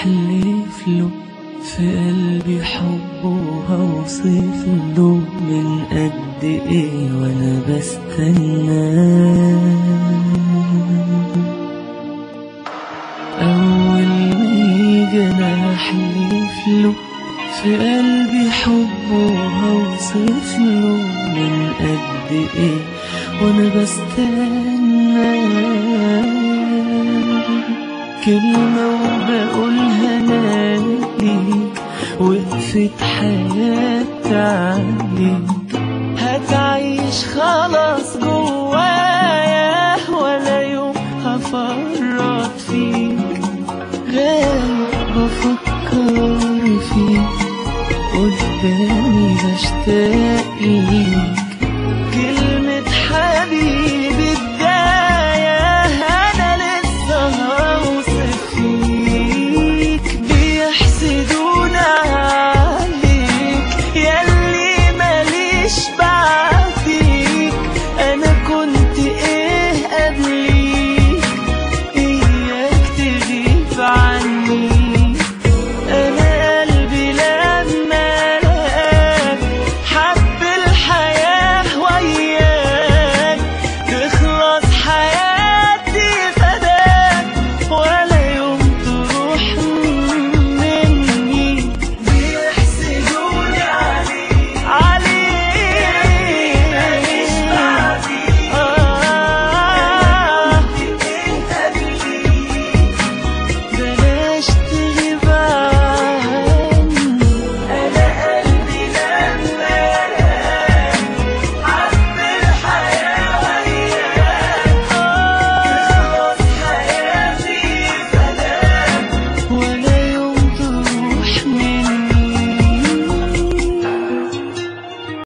أحلف له في قلبي حبه وهوصف له من قد إيه وأنا بستناه. أول ما يجي أنا أحلف له في قلبي حبه وهوصف له من قد إيه وأنا بستناه. كلمة وبقولها أنا ليك، وقفت حياتي عليك، هتعيش خلاص جوايا ولا يوم هفرط فيك. غايب بفكر فيك قدامي بشتاق ليك، كلمة حبيبي بداية أنا لسه هوصف فيك. بيحسدونا عليك ياللي ماليش بعديك، أنا كنت إيه قبليك؟ إياك تغيب عني.